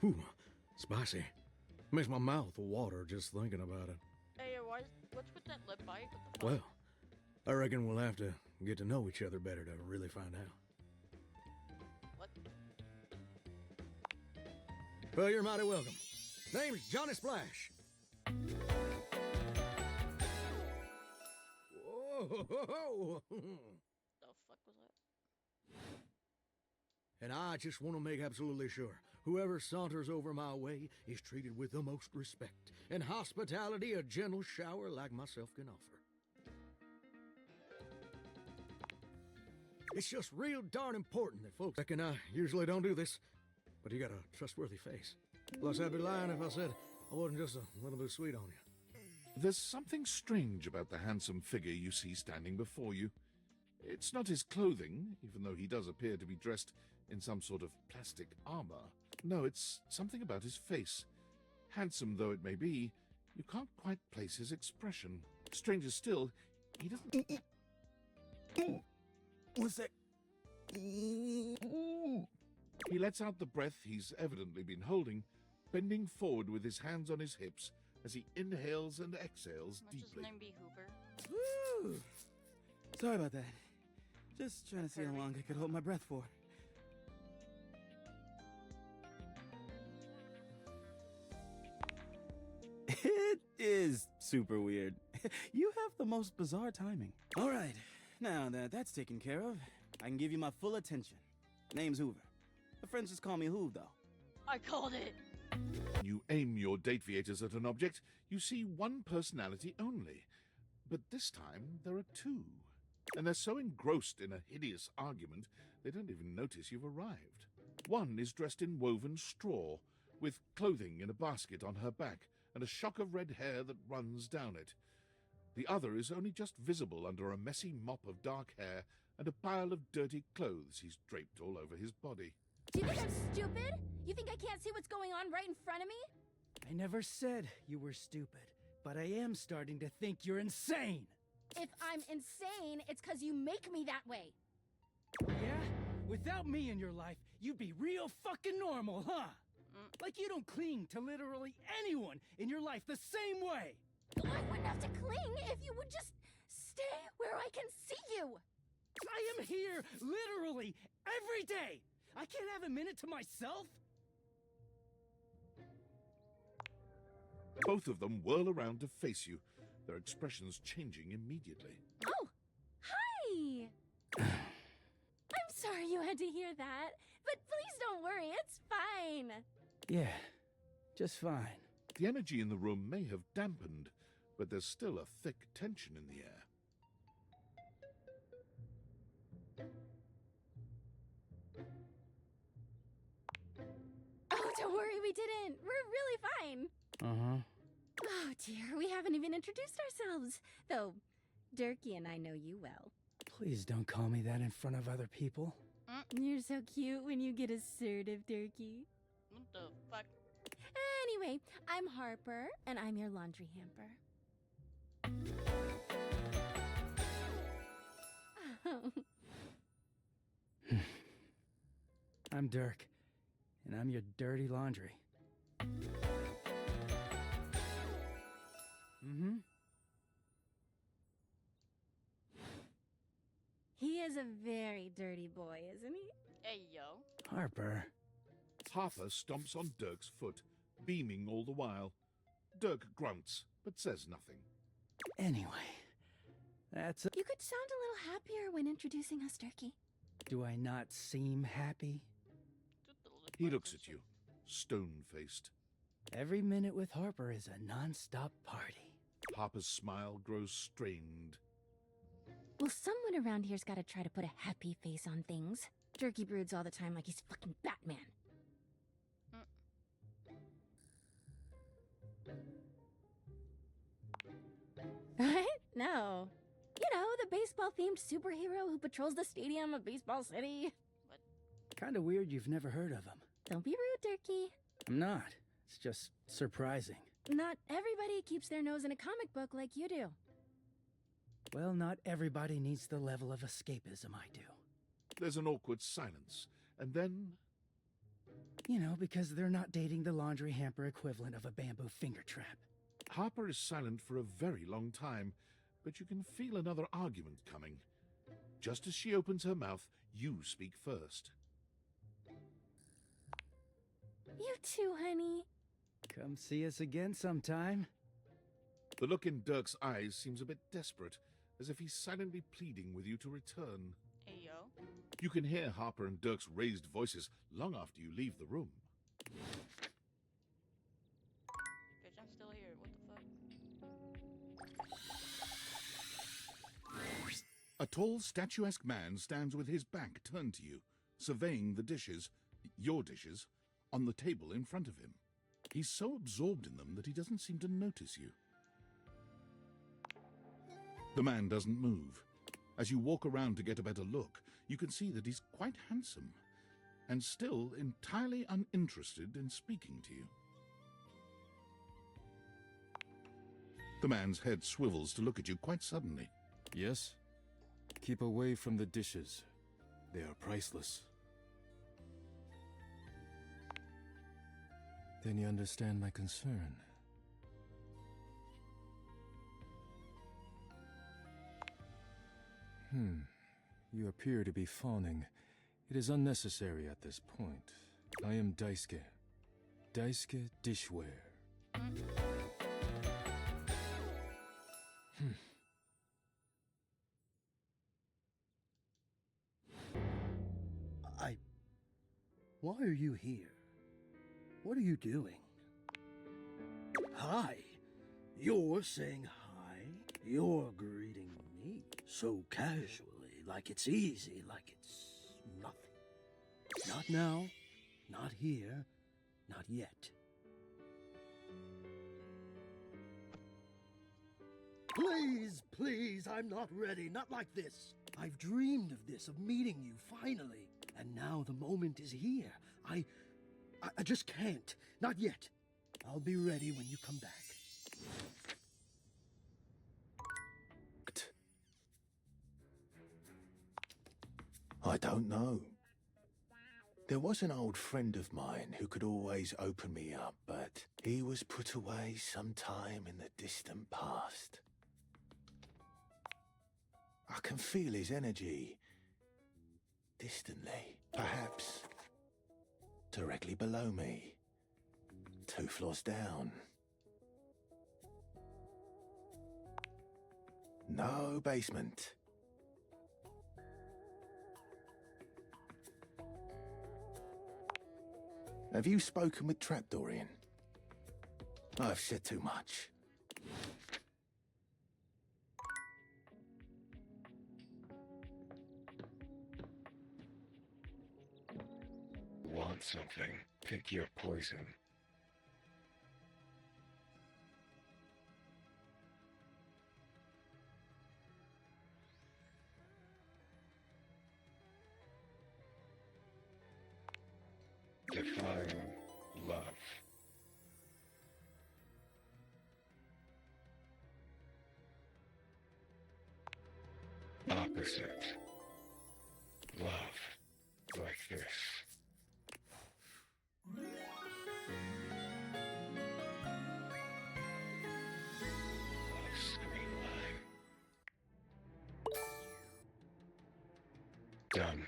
Whew, spicy. Makes my mouth water just thinking about it. Hey, what's with that lip bite? What the fuck? Well, I reckon we'll have to get to know each other better to really find out. What? Well, you're mighty welcome. Name's Johnny Splash. Whoa! The fuck was that? And I just want to make absolutely sure whoever saunters over my way is treated with the most respect and hospitality a gentle shower like myself can offer. It's just real darn important that folks reckon I usually don't do this, but you got a trustworthy face. Plus, I'd be lying if I said I wasn't just a little bit sweet on you. There's something strange about the handsome figure you see standing before you. It's not his clothing, even though he does appear to be dressed in some sort of plastic armor. No, it's something about his face. Handsome though it may be, you can't quite place his expression. Stranger still, he doesn't... What's that? He lets out the breath he's evidently been holding, bending forward with his hands on his hips as he inhales and exhales Must his deeply. name be Hoover? Woo! Sorry about that. Just trying to see how long I could hold my breath for. It is super weird. You have the most bizarre timing. All right, now that that's taken care of, I can give you my full attention. Name's Hoover. My friends just call me Hoov, though. I called it! You aim your Dateviators at an object, you see one personality only. But this time, there are two. And they're so engrossed in a hideous argument, they don't even notice you've arrived. One is dressed in woven straw, with clothing in a basket on her back, and a shock of red hair that runs down it. The other is only just visible under a messy mop of dark hair and a pile of dirty clothes he's draped all over his body. Do you think I'm stupid? You think I can't see what's going on right in front of me? I never said you were stupid, but I am starting to think you're insane. If I'm insane, it's because you make me that way. Yeah? Without me in your life, you'd be real fucking normal, huh? Like you don't cling to literally anyone in your life the same way. I wouldn't have to cling if you would just stay where I can see you. I am here literally every day. I can't have a minute to myself. Both of them whirl around to face you, their expressions changing immediately. Oh, hi. I'm sorry you had to hear that, but please don't worry, it's fine. Yeah, just fine. The energy in the room may have dampened, but there's still a thick tension in the air. Oh, don't worry, we didn't. We're really fine. Uh-huh. Oh dear, we haven't even introduced ourselves. Though, Durkee and I know you well. Please don't call me that in front of other people. You're so cute when you get assertive, Durkee. What the fuck? Anyway, I'm Harper, and I'm your laundry hamper. I'm Dirk, and I'm your dirty laundry. Mm-hmm. He is a very dirty boy, isn't he? Hey, yo. Harper. Harper stomps on Dirk's foot, beaming all the while. Dirk grunts, but says nothing. Anyway, that's You could sound a little happier when introducing us, Durkee. Do I not seem happy? He looks at you, stone-faced. Every minute with Harper is a non-stop party. Harper's smile grows strained. Well, someone around here's gotta try to put a happy face on things. Durkee broods all the time like he's fucking Batman. What? No. You know, the baseball-themed superhero who patrols the stadium of Baseball City. Kinda weird you've never heard of him. Don't be rude, Durkee. I'm not. It's just surprising. Not everybody keeps their nose in a comic book like you do. Well, not everybody needs the level of escapism I do. There's an awkward silence, and then... You know, because they're not dating the laundry hamper equivalent of a bamboo finger trap. Harper is silent for a very long time, but you can feel another argument coming. Just as she opens her mouth, you speak first. You too, honey. Come see us again sometime. The look in Dirk's eyes seems a bit desperate, as if he's silently pleading with you to return. Hey, yo. You can hear Harper and Dirk's raised voices long after you leave the room. Bitch, I'm still here. What the fuck? A tall, statuesque man stands with his back turned to you, surveying the dishes, your dishes, on the table in front of him. He's so absorbed in them that he doesn't seem to notice you. The man doesn't move. As you walk around to get a better look, you can see that he's quite handsome, and still entirely uninterested in speaking to you. The man's head swivels to look at you quite suddenly. Yes? Keep away from the dishes. They are priceless. Then you understand my concern. You appear to be fawning. It is unnecessary at this point. I am Daisuke. Daisuke Dishware. Why are you here? What are you doing? Hi. You're saying hi? You're greeting me so casually, like it's easy, like it's nothing. Not now, not here, not yet. Please, please, I'm not ready, not like this. I've dreamed of this, of meeting you, finally. And now the moment is here. I just can't. Not yet. I'll be ready when you come back. I don't know. There was an old friend of mine who could always open me up, but he was put away sometime in the distant past. I can feel his energy distantly, perhaps directly below me, 2 floors down. No basement. Have you spoken with Trapdorian? I've said too much. Want something? Pick your poison. Define love. Opposite. Love. Like this. Done.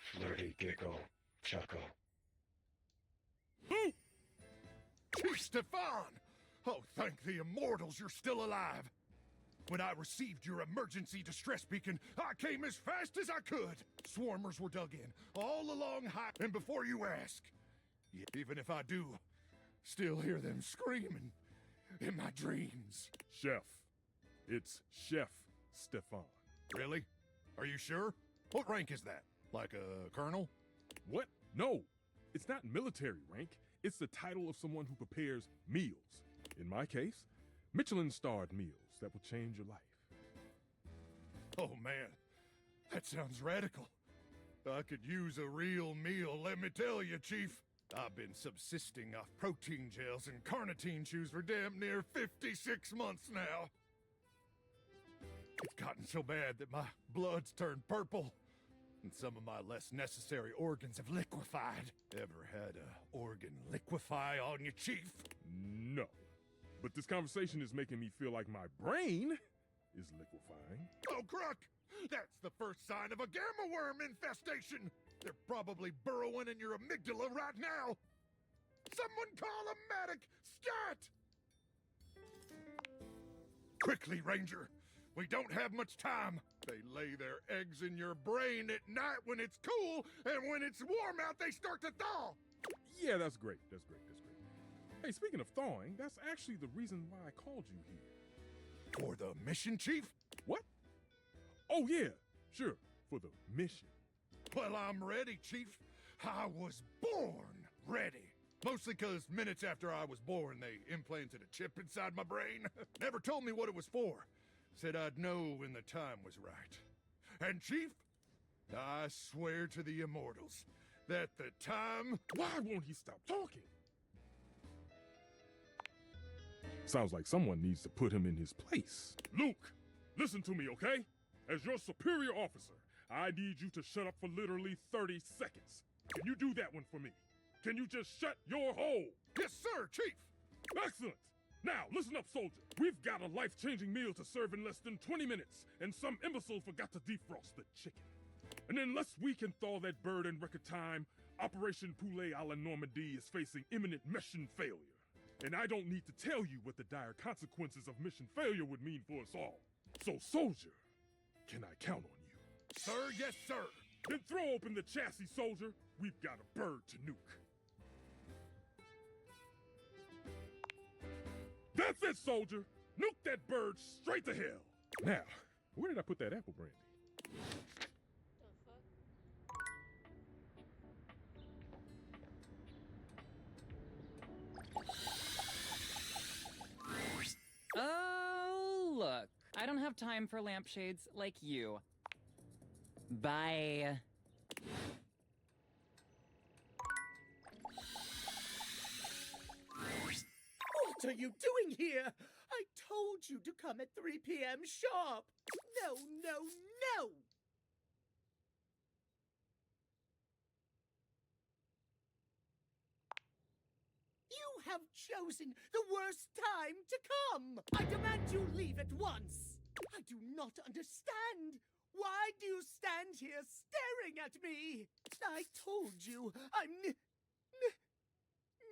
Flirty giggle, chuckle. Chief Stefan! Oh, thank the immortals you're still alive! When I received your emergency distress beacon, I came as fast as I could. Swarmers were dug in, all along high, and before you ask, yet even if I do, still hear them screaming in my dreams. Chef. It's Chef Stefan. Really? Are you sure? What rank is that? Like a colonel? What? No. It's not military rank. It's the title of someone who prepares meals. In my case, Michelin-starred meals that will change your life. Oh, man. That sounds radical. I could use a real meal, let me tell you, Chief. I've been subsisting off protein gels and carnitine chews for damn near 56 months now. It's gotten so bad that my blood's turned purple. and some of my less necessary organs have liquefied. Ever had a organ liquefy on you, Chief? No. But this conversation is making me feel like my brain is liquefying. Oh, Crook! That's the first sign of a gamma worm infestation! They're probably burrowing in your amygdala right now! Someone call a medic! Scat! Quickly, Ranger! We don't have much time! They lay their eggs in your brain at night when it's cool, and when it's warm out, they start to thaw! Yeah, that's great. That's great. That's great. Hey, speaking of thawing, that's actually the reason why I called you here. For the mission, Chief? What? Oh, yeah. Sure. For the mission. Well, I'm ready, Chief. I was born ready. Mostly because minutes after I was born, they implanted a chip inside my brain. Never told me what it was for. Said I'd know when the time was right. And Chief, I swear to the immortals that the time... Why won't he stop talking? Sounds like someone needs to put him in his place. Luke, listen to me, okay? As your superior officer, I need you to shut up for literally 30 seconds. Can you do that one for me? Can you just shut your hole? Yes, sir, Chief! Excellent! Now, listen up, soldier. We've got a life-changing meal to serve in less than 20 minutes, and some imbecile forgot to defrost the chicken. And unless we can thaw that bird in record time, Operation Poulet a la Normandie is facing imminent mission failure. And I don't need to tell you what the dire consequences of mission failure would mean for us all. So, soldier, can I count on you? Sir, yes, sir. Then throw open the chassis, soldier. We've got a bird to nuke. That's it, soldier. Nuke that bird straight to hell. Now, where did I put that apple brandy? Oh, look. I don't have time for lampshades like you. Bye. What are you doing here? I told you to come at 3 p.m. sharp. No, no, no! You have chosen the worst time to come. I demand you leave at once. I do not understand. Why do you stand here staring at me? I told you I'm...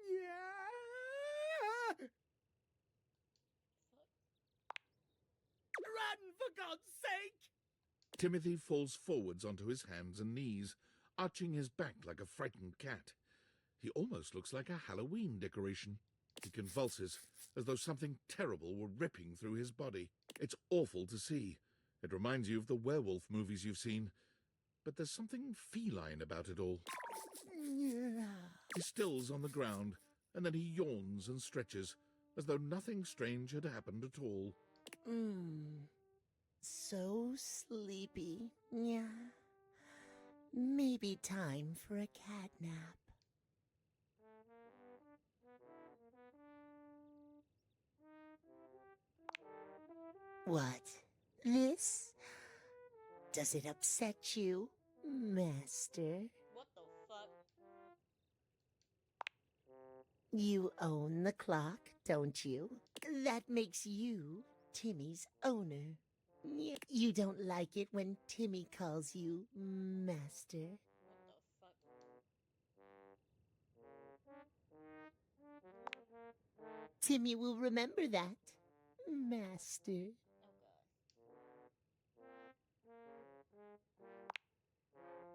Yeah. Run, for God's sake! Timothy falls forwards onto his hands and knees, arching his back like a frightened cat. He almost looks like a Halloween decoration. He convulses, as though something terrible were ripping through his body. It's awful to see. It reminds you of the werewolf movies you've seen. But there's something feline about it all. He stills on the ground, and then he yawns and stretches, as though nothing strange had happened at all. So sleepy. Yeah. Maybe time for a cat nap. What? This? Does it upset you, Master? What the fuck? You own the clock, don't you? That makes you Timmy's owner. You don't like it when Timmy calls you Master. What the fuck? Timmy will remember that, Master.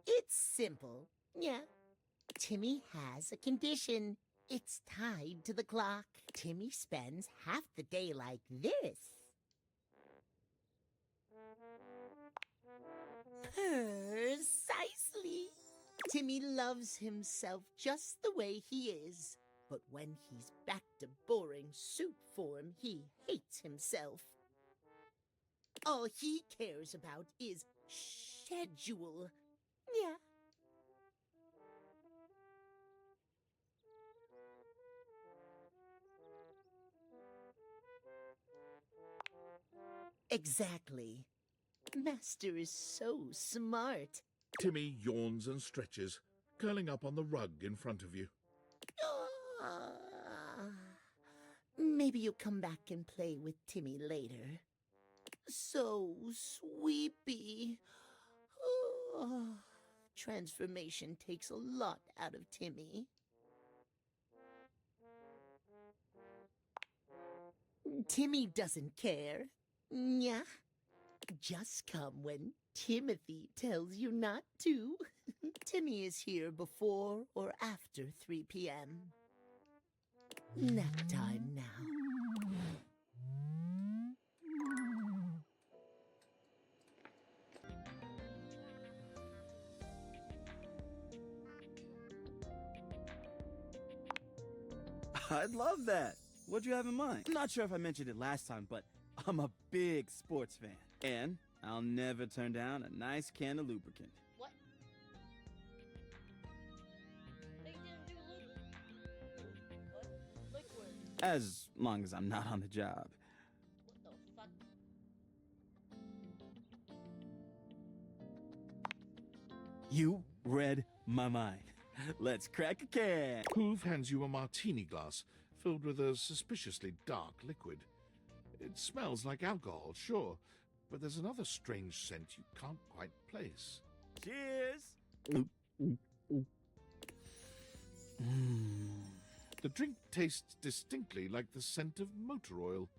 It's simple. Yeah. Timmy has a condition. It's tied to the clock. Timmy spends half the day like this. Precisely. Timmy loves himself just the way he is. But when he's back to boring suit form, he hates himself. All he cares about is schedule. Yeah. Exactly. Master is so smart. Timmy yawns and stretches, curling up on the rug in front of you. Maybe you'll come back and play with Timmy later. So sweepy. Transformation takes a lot out of Timmy. Timmy doesn't care. Yeah. Just come when Timothy tells you not to. Timmy is here before or after 3 p.m. Nap time now. I'd love that. What'd you have in mind? I'm not sure if I mentioned it last time, but I'm a big sports fan. And I'll never turn down a nice can of lubricant. What? They didn't do what? Liquid. As long as I'm not on the job. What the fuck? You read my mind. Let's crack a can. Hoove hands you a martini glass filled with a suspiciously dark liquid. It smells like alcohol, sure, but there's another strange scent you can't quite place. Cheers! The drink tastes distinctly like the scent of motor oil,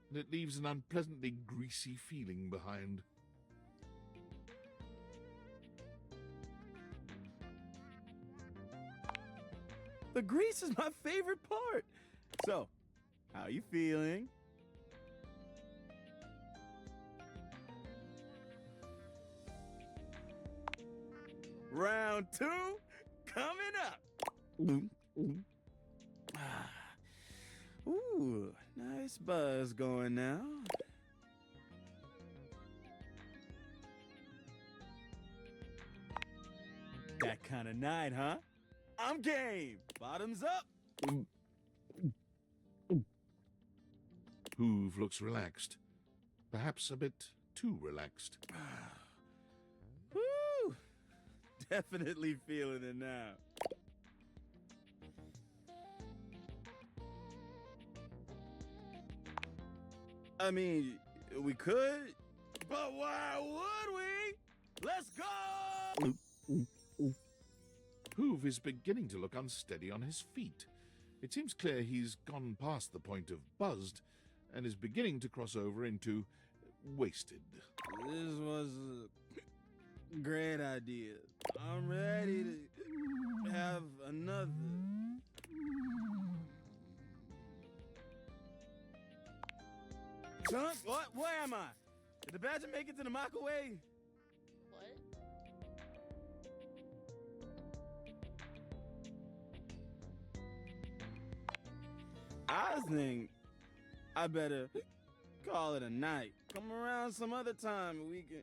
and it leaves an unpleasantly greasy feeling behind. The grease is my favorite part. So, how you feeling? Round 2 coming up. Ooh, nice buzz going now. That kind of night, huh? I'm game. Bottoms up. Hoove looks relaxed. Perhaps a bit too relaxed. Woo! Definitely feeling it now. I mean, we could, but why would we? Let's go! Hoove is beginning to look unsteady on his feet. It seems clear he's gone past the point of buzzed and is beginning to cross over into wasted. This was a great idea. I'm ready to have another. Son, what? Where am I? Did the badger make it to the microwave? What? I think I better call it a night. Come around some other time and we can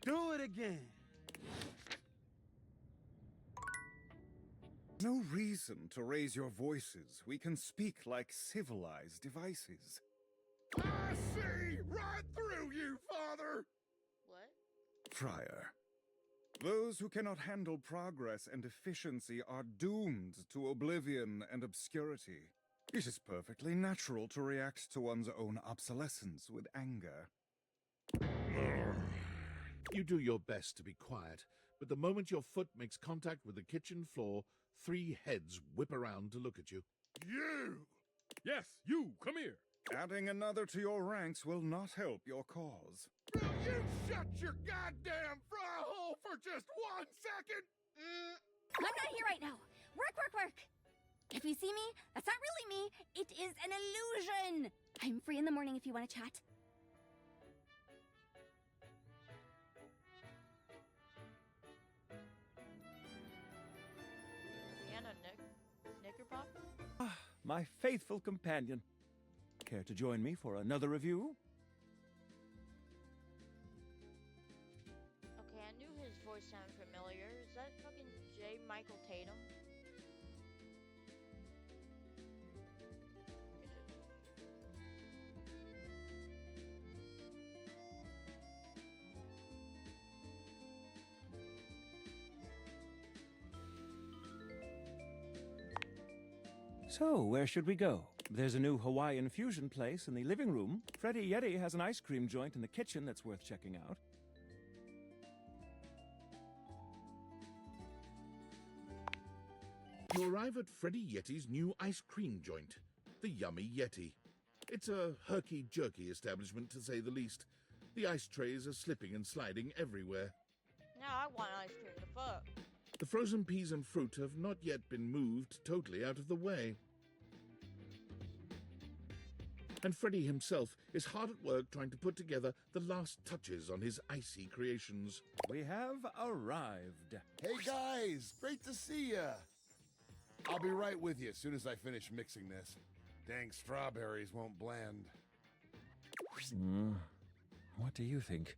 do it again. No reason to raise your voices. We can speak like civilized devices. I see right through you, Father! What? Friar. Those who cannot handle progress and efficiency are doomed to oblivion and obscurity. It is perfectly natural to react to one's own obsolescence with anger. You do your best to be quiet, but the moment your foot makes contact with the kitchen floor, 3 heads whip around to look at you. You! Yes, you, come here. Adding another to your ranks will not help your cause. Will you shut your goddamn fry hole for just 1 second? I'm not here right now. Work. If you see me, that's not really me. It is an illusion. I'm free in the morning if you want to chat. Piano Knickerbocker? My faithful companion. Care to join me for another review? Okay, I knew his voice sounded familiar. Is that fucking J. Michael Tatum? So, where should we go? There's a new Hawaiian fusion place in the living room. Freddy Yeti has an ice cream joint in the kitchen that's worth checking out. You arrive at Freddy Yeti's new ice cream joint, the Yummy Yeti. It's a herky-jerky establishment, to say the least. The ice trays are slipping and sliding everywhere. Now I want ice cream. The fuck? The frozen peas and fruit have not yet been moved totally out of the way. And Freddy himself is hard at work trying to put together the last touches on his icy creations. We have arrived. Hey guys, great to see ya. I'll be right with you as soon as I finish mixing this. Dang strawberries won't blend. What do you think?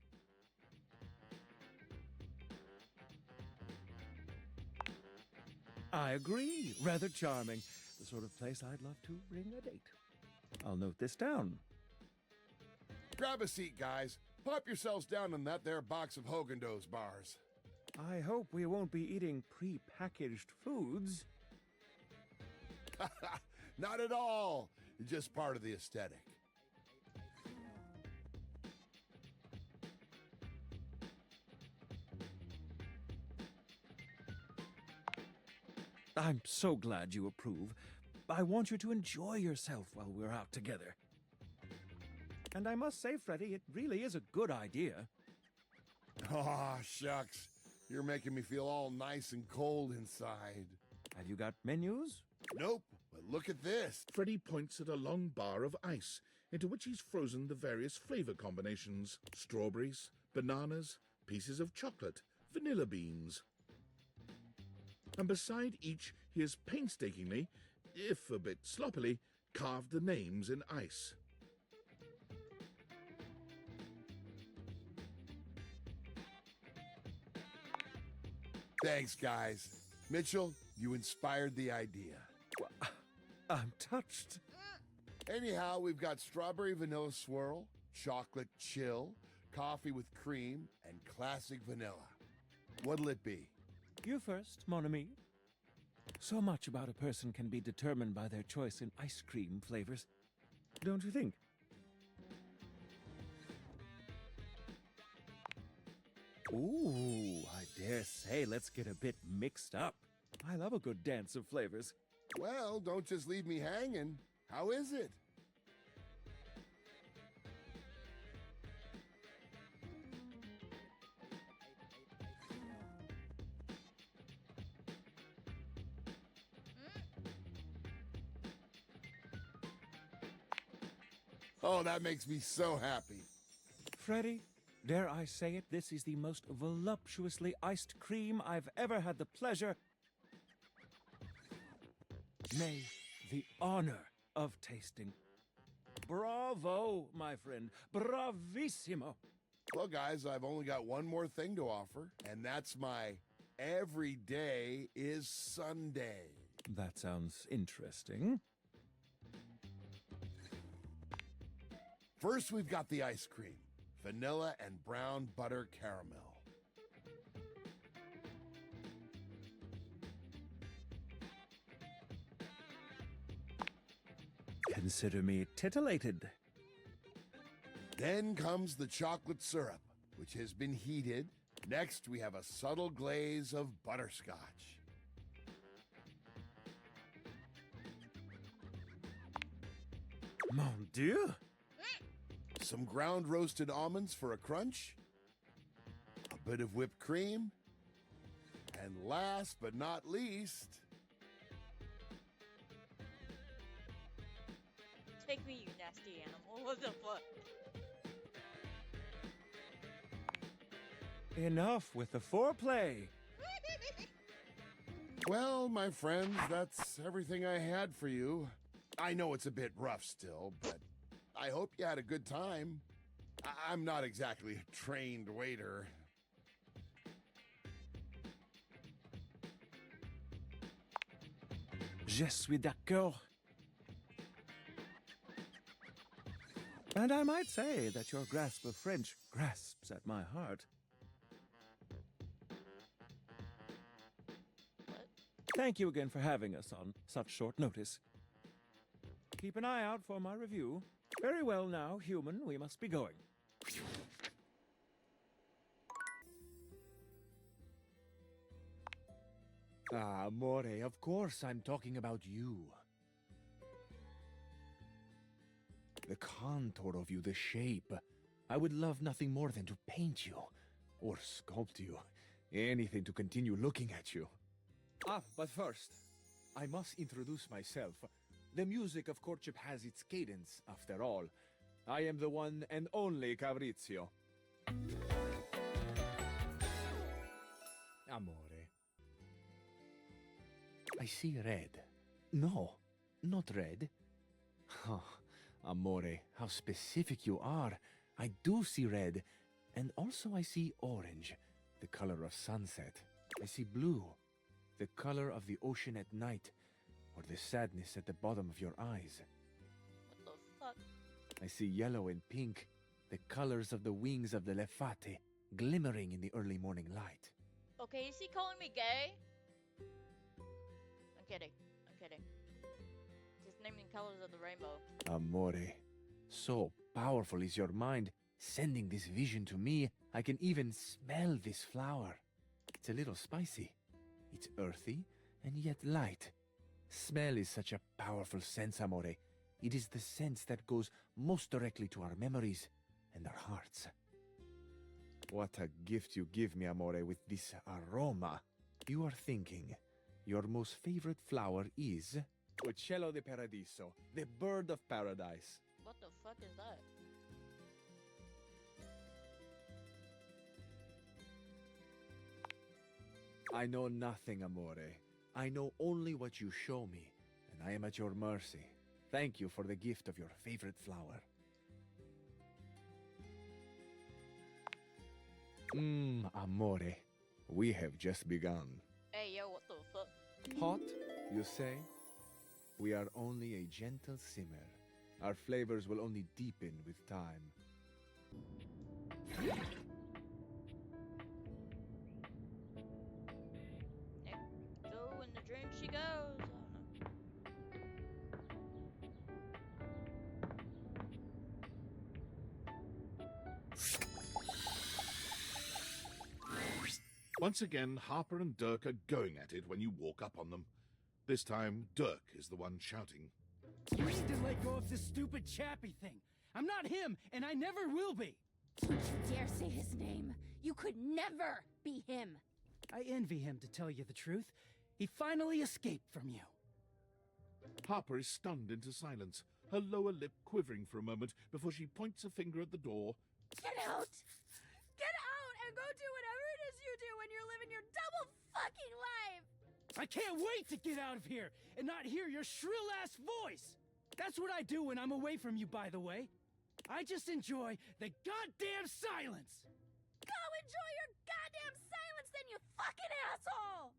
I agree. Rather charming. The sort of place I'd love to ring a date. I'll note this down. Grab a seat, guys. Pop yourselves down in that there box of Haagen-Dazs bars. I hope we won't be eating pre-packaged foods. Not at all. It's just part of the aesthetic. I'm so glad you approve. I want you to enjoy yourself while we're out together. And I must say, Freddy, it really is a good idea. Aw, shucks. You're making me feel all nice and cold inside. Have you got menus? Nope, but look at this. Freddy points at a long bar of ice, into which he's frozen the various flavor combinations. Strawberries, bananas, pieces of chocolate, vanilla beans. And beside each, he has painstakingly, if a bit sloppily, carved the names in ice. Thanks, guys. Mitchell, you inspired the idea. I'm touched. Anyhow, we've got strawberry vanilla swirl, chocolate chill, coffee with cream, and classic vanilla. What'll it be? You first, mon ami. So much about a person can be determined by their choice in ice cream flavors. Don't you think? Ooh, I dare say let's get a bit mixed up. I love a good dance of flavors. Well, don't just leave me hanging. How is it? Oh, that makes me so happy. Freddy, dare I say it, this is the most voluptuously iced cream I've ever had the pleasure, nay, the honor of tasting. Bravo, my friend. Bravissimo. Well, guys, I've only got one more thing to offer, and that's my every day is Sunday. That sounds interesting. First, we've got the ice cream. Vanilla and brown butter caramel. Consider me titillated. Then comes the chocolate syrup, which has been heated. Next, we have a subtle glaze of butterscotch. Mon Dieu! Some ground roasted almonds for a crunch. A bit of whipped cream. And last but not least... Take me, you nasty animal. What the fuck? Enough with the foreplay. Well, my friends, that's everything I had for you. I know it's a bit rough still, but I hope you had a good time. I'm not exactly a trained waiter. Je suis d'accord. And I might say that your grasp of French grasps at my heart. Thank you again for having us on such short notice. Keep an eye out for my review. Very well now, human, we must be going. Ah, Amore, of course I'm talking about you. The contour of you, the shape. I would love nothing more than to paint you. Or sculpt you. Anything to continue looking at you. Ah, but first, I must introduce myself. The music of courtship has its cadence, after all. I am the one and only Fabrizio. Amore. I see red. No, not red. Oh, Amore, how specific you are. I do see red. And also I see orange, the color of sunset. I see blue, the color of the ocean at night, or the sadness at the bottom of your eyes. What the fuck? I see yellow and pink, the colors of the wings of the lefate, glimmering in the early morning light. Okay, is he calling me gay? I'm kidding. I'm kidding. Just naming colors of the rainbow. Amore, so powerful is your mind, sending this vision to me. I can even smell this flower. It's a little spicy. It's earthy and yet light. Smell is such a powerful sense, Amore. It is the sense that goes most directly to our memories and our hearts. What a gift you give me, Amore, with this aroma. You are thinking your most favorite flower is Uccello di Paradiso, the bird of paradise. What the fuck is that? I know nothing, Amore. I know only what you show me, and I am at your mercy. Thank you for the gift of your favorite flower. Amore, we have just begun. Hey, yo, what the fuck? Hot, you say? We are only a gentle simmer. Our flavors will only deepen with time. Go in the dream she goes. Once again, Harper and Dirk are going at it when you walk up on them. This time, Dirk is the one shouting. You need to let go of this stupid Chappie thing. I'm not him, and I never will be. Don't you dare say his name. You could never be him. I envy him, to tell you the truth. He finally escaped from you. Harper is stunned into silence, her lower lip quivering for a moment before she points a finger at the door. Get out! Get out and go do whatever it is you do when you're living your double fucking life! I can't wait to get out of here and not hear your shrill-ass voice! That's what I do when I'm away from you, by the way. I just enjoy the goddamn silence! Go enjoy your goddamn silence then, you fucking asshole!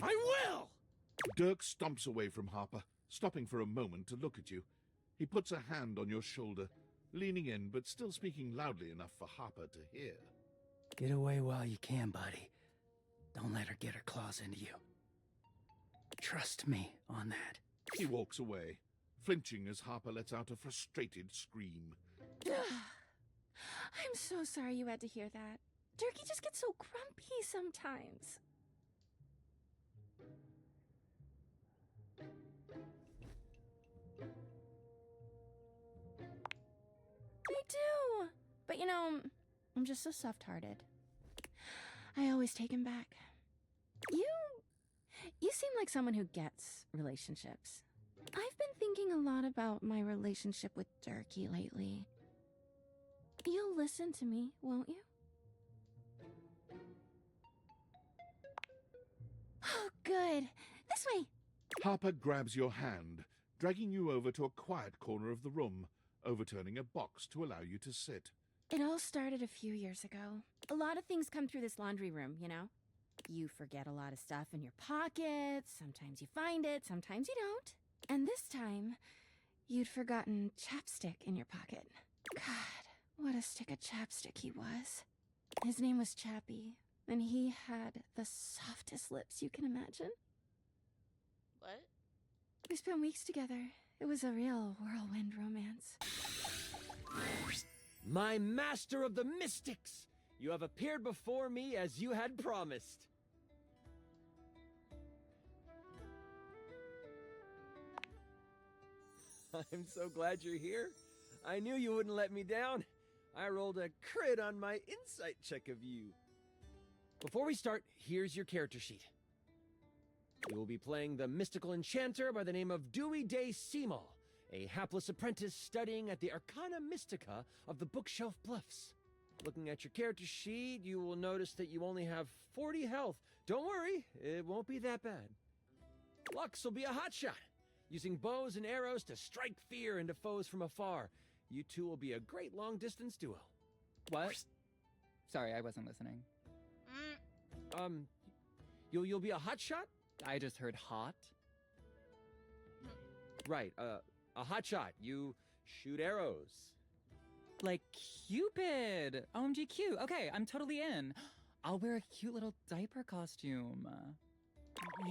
I will! Dirk stomps away from Harper, stopping for a moment to look at you. He puts a hand on your shoulder, leaning in but still speaking loudly enough for Harper to hear. Get away while you can, buddy. Don't let her get her claws into you. Trust me on that. He walks away, flinching as Harper lets out a frustrated scream. I'm so sorry you had to hear that. Durkee just gets so grumpy sometimes. I do. But you know, I'm just so soft-hearted. I always take him back. You seem like someone who gets relationships. I've been thinking a lot about my relationship with Durkee lately. You'll listen to me, won't you? good. This way. Harper grabs your hand, dragging you over to a quiet corner of the room, overturning a box to allow you to sit. It all started a few years ago. A lot of things come through this laundry room, you know? You forget a lot of stuff in your pockets, sometimes you find it, sometimes you don't. And this time, you'd forgotten chapstick in your pocket. God, what a stick of chapstick he was. His name was Chappie, and he had the softest lips you can imagine. What? We spent weeks together. It was a real whirlwind romance. My master of the mystics! You have appeared before me as you had promised. I'm so glad you're here. I knew you wouldn't let me down. I rolled a crit on my insight check of you. Before we start, here's your character sheet. You will be playing the mystical enchanter by the name of Dewey Day Seymour, a hapless apprentice studying at the Arcana Mystica of the Bookshelf Bluffs. Looking at your character sheet, you will notice that you only have 40 health. Don't worry, it won't be that bad. Lux will be a hotshot, using bows and arrows to strike fear into foes from afar. You two will be a great long-distance duo. What? Sorry, I wasn't listening. You'll be a hotshot? I just heard hot. Right, a hotshot. You shoot arrows. Like Cupid! OMG cute. Okay, I'm totally in. I'll wear a cute little diaper costume.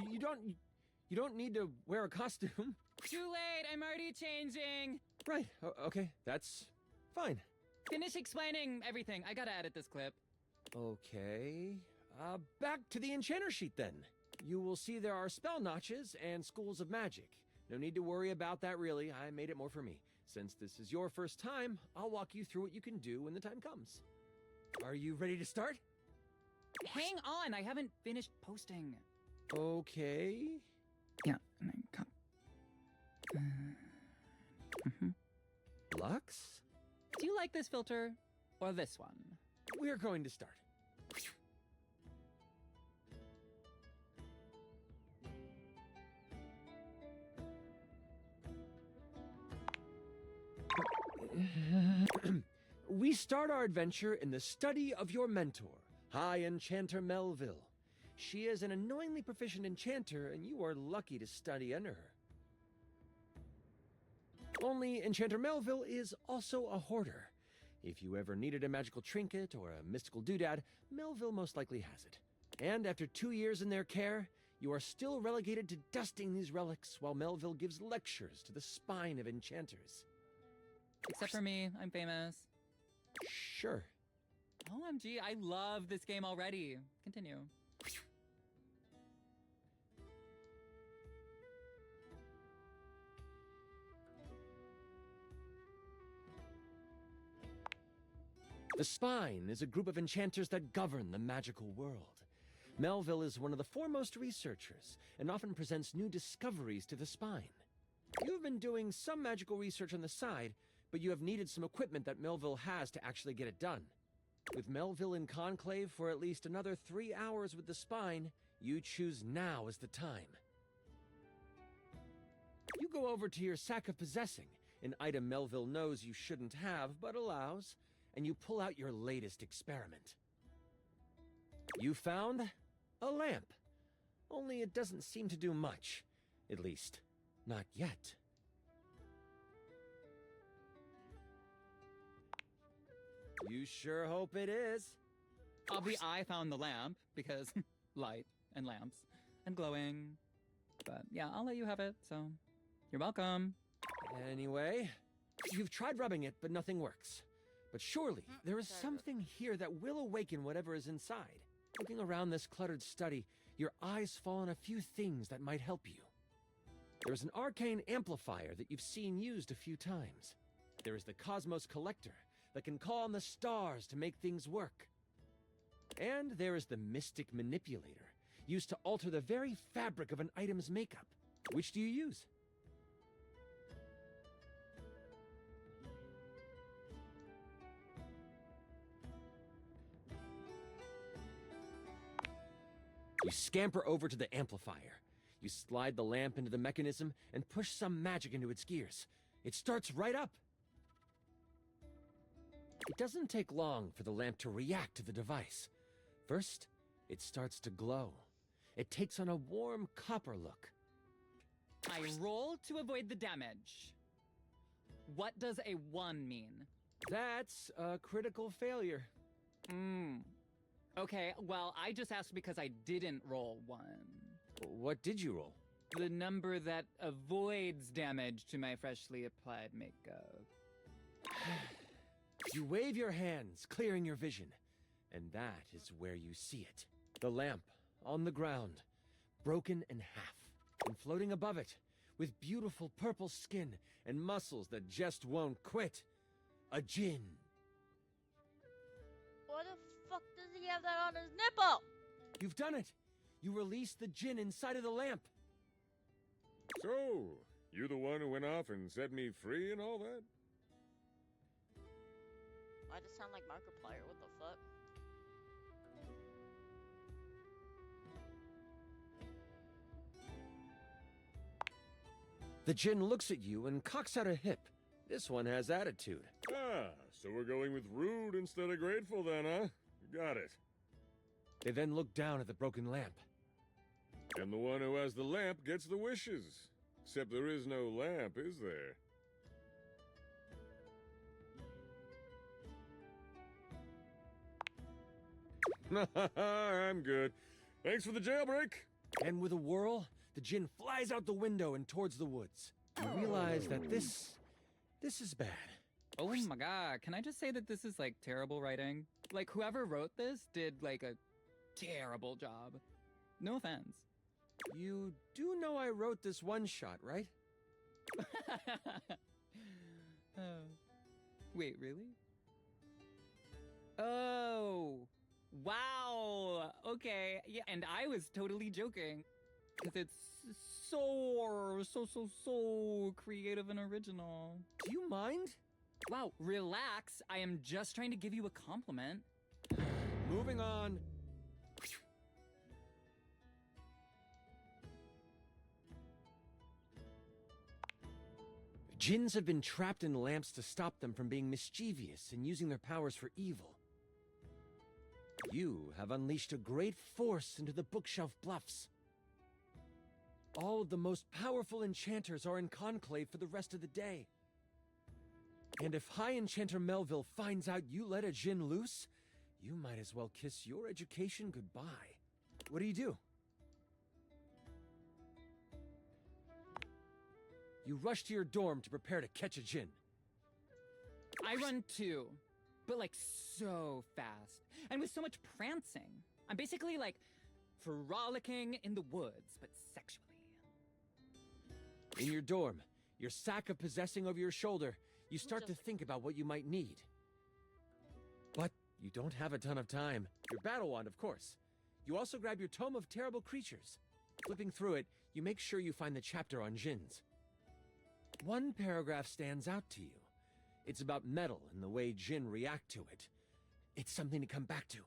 You don't need to wear a costume. Too late, I'm already changing. Right, okay, that's fine. Finish explaining everything. I gotta edit this clip. Okay, back to the enchanter sheet then. You will see there are spell notches and schools of magic. No need to worry about that really, I made it more for me. Since this is your first time, I'll walk you through what you can do when the time comes. Are you ready to start? Hang on, I haven't finished posting. Okay. Yeah, and then cut. Lux? Do you like this filter or this one? We're going to start. We start our adventure in the study of your mentor, High Enchanter Melville. She is an annoyingly proficient enchanter, and you are lucky to study under her. Only Enchanter Melville is also a hoarder. If you ever needed a magical trinket or a mystical doodad, Melville most likely has it. And after 2 years in their care, you are still relegated to dusting these relics while Melville gives lectures to the spine of enchanters. Except for me, I'm famous. Sure. OMG, I love this game already. Continue. The Spine is a group of enchanters that govern the magical world. Melville is one of the foremost researchers, and often presents new discoveries to the Spine. You've been doing some magical research on the side, but you have needed some equipment that Melville has to actually get it done. With Melville in conclave for at least another 3 hours with the Spine, you choose now as the time. You go over to your sack of possessing, an item Melville knows you shouldn't have, but allows, and you pull out your latest experiment. You found a lamp. Only it doesn't seem to do much. At least, not yet. You sure hope it is. I found the lamp, because light and lamps and glowing. But yeah, I'll let you have it, so you're welcome. Anyway, you've tried rubbing it, but nothing works. But surely, there is something here that will awaken whatever is inside. Looking around this cluttered study, your eyes fall on a few things that might help you. There is an arcane amplifier that you've seen used a few times. There is the Cosmos Collector that can call on the stars to make things work. And there is the Mystic Manipulator, used to alter the very fabric of an item's makeup. Which do you use? You scamper over to the amplifier. You slide the lamp into the mechanism and push some magic into its gears. It starts right up. It doesn't take long for the lamp to react to the device. First, it starts to glow. It takes on a warm copper look. I roll to avoid the damage. What does a 1 mean? That's a critical failure. Okay, well, I just asked because I didn't roll 1. What did you roll? The number that avoids damage to my freshly applied makeup. You wave your hands, clearing your vision. And that is where you see it. The lamp, on the ground, broken in half. And floating above it, with beautiful purple skin and muscles that just won't quit. A djinn. Why the fuck does he have that on his nipple? You've done it! You released the djinn inside of the lamp. So, you the one who went off and set me free and all that? I just sound like Markiplier, what the fuck? The djinn looks at you and cocks out a hip. This one has attitude. Ah, so we're going with rude instead of grateful then, huh? Got it. They then look down at the broken lamp. And the one who has the lamp gets the wishes. Except there is no lamp, is there? I'm good. Thanks for the jailbreak. And with a whirl, the djinn flies out the window and towards the woods. You realize that this is bad. Oh my god, can I just say that this is like terrible writing? Like whoever wrote this did like a terrible job. No offense. You do know I wrote this one shot, right? Wait, really? Oh, wow. Okay, yeah, and I was totally joking. Because it's so creative and original. Do you mind? Wow, relax. I am just trying to give you a compliment. Moving on. Djinns have been trapped in lamps to stop them from being mischievous and using their powers for evil. You have unleashed a great force into the Bookshelf Bluffs. All of the most powerful enchanters are in conclave for the rest of the day. And if High Enchanter Melville finds out you let a djinn loose, you might as well kiss your education goodbye. What do? You rush to your dorm to prepare to catch a djinn. I run too, but like so fast, and with so much prancing. I'm basically like frolicking in the woods, but sexually. In your dorm, your sack of possessing over your shoulder, you start to think about what you might need. But you don't have a ton of time. Your battle wand, of course. You also grab your Tome of Terrible Creatures. Flipping through it, you make sure you find the chapter on djinns. One paragraph stands out to you. It's about metal and the way djinn react to it. It's something to come back to.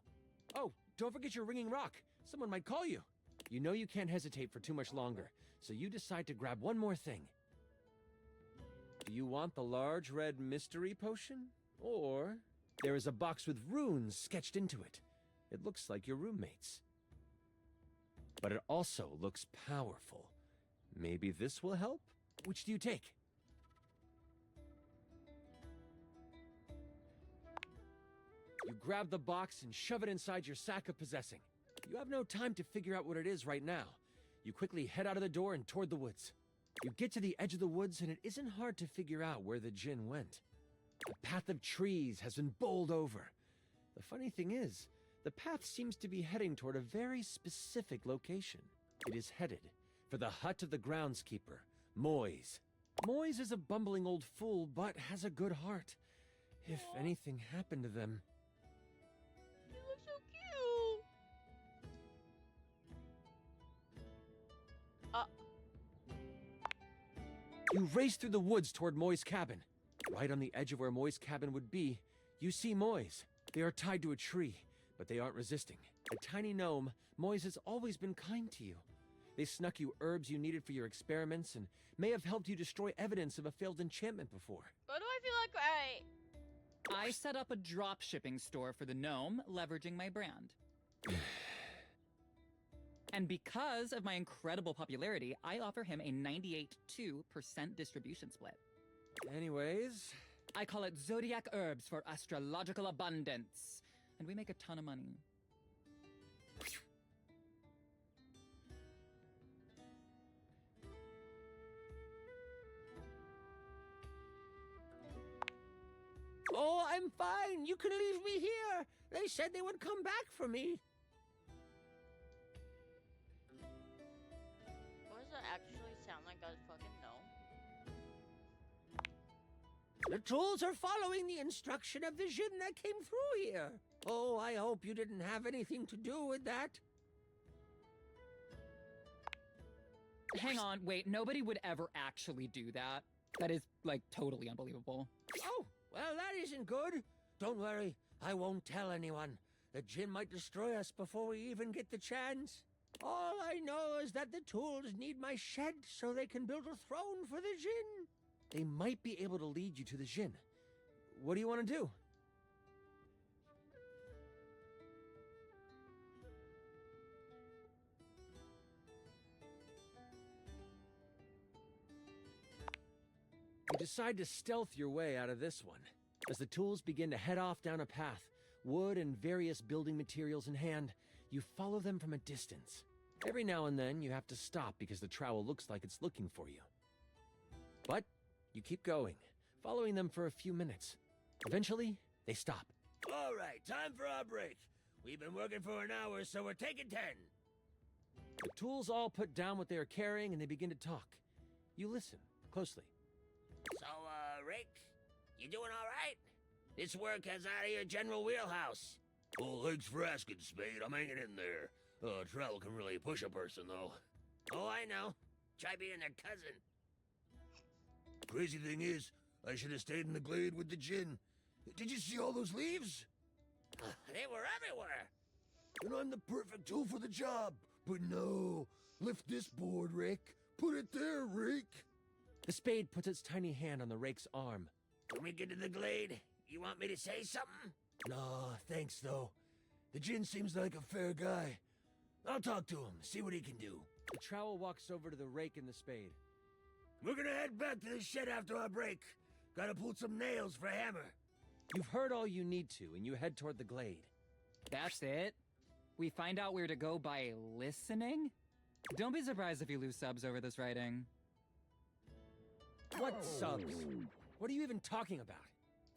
Oh, don't forget your ringing rock. Someone might call you. You know you can't hesitate for too much longer, so you decide to grab one more thing. Do you want the large red mystery potion? Or there is a box with runes sketched into it. It looks like your roommate's. But it also looks powerful. Maybe this will help? Which do you take? You grab the box and shove it inside your sack of possessing. You have no time to figure out what it is right now. You quickly head out of the door and toward the woods. You get to the edge of the woods and it isn't hard to figure out where the djinn went. A path of trees has been bowled over. The funny thing is, the path seems to be heading toward a very specific location. It is headed for the hut of the groundskeeper, Moise. Moise is a bumbling old fool, but has a good heart. If anything happened to them... You look so cute! You race through the woods toward Moy's cabin. Right on the edge of where Moy's cabin would be, you see Moy's. They are tied to a tree, But they aren't resisting. A tiny gnome, Moise has always been kind to you. They snuck you herbs you needed for your experiments and may have helped you destroy evidence of a failed enchantment before. Why do I feel like I set up a drop shipping store for the gnome, leveraging my brand. And because of my incredible popularity, I offer him a 98.2% distribution split. Anyways, I call it Zodiac Herbs for Astrological Abundance, and we make a ton of money. Oh, I'm fine. You can leave me here. They said they would come back for me. What does that actually sound like? I fucking know. The tools are following the instruction of the Jinn that came through here. Oh, I hope you didn't have anything to do with that. Hang on, wait, nobody would ever actually do that. That is, like, totally unbelievable. Oh, well, that isn't good. Don't worry, I won't tell anyone. The Jinn might destroy us before we even get the chance. All I know is that the tools need my shed so they can build a throne for the Jinn. they might be able to lead you to the Jinn. What do you want to do? You decide to stealth your way out of this one. As the tools begin to head off down a path, wood and various building materials in hand, you follow them from a distance. Every now and then, you have to stop because the trowel looks like it's looking for you. But you keep going, following them for a few minutes. Eventually, they stop. All right, time for our break. We've been working for an hour, so we're taking 10. The tools all put down what they are carrying and they begin to talk. You listen closely. So, Rick, you doing all right? This work has out of your general wheelhouse. Oh, thanks for asking, Spade. I'm hanging in there. Travel can really push a person, though. Oh, I know. Try being their cousin. Crazy thing is, I should have stayed in the glade with the Jinn. Did you see all those leaves? They were everywhere. And I'm the perfect tool for the job. But no, lift this board, Rick. Put it there, Rick. The spade puts its tiny hand on the rake's arm. When we get to the glade, you want me to say something? Nah, thanks, though. The Jinn seems like a fair guy. I'll talk to him, see what he can do. The trowel walks over to the rake and the spade. We're gonna head back to the shed after our break. Gotta pull some nails for a hammer. You've heard all you need to, and you head toward the glade. That's it? We find out where to go by listening? Don't be surprised if you lose subs over this writing. What subs? What are you even talking about?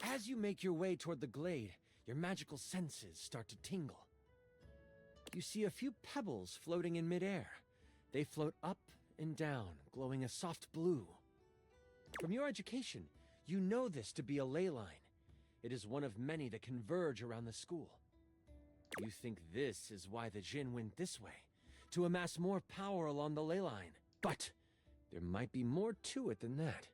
As you make your way toward the glade, your magical senses start to tingle. You see a few pebbles floating in midair. They float up and down, glowing a soft blue. From your education, you know this to be a ley line. It is one of many that converge around the school. You think this is why the Jinn went this way, to amass more power along the ley line. But there might be more to it than that.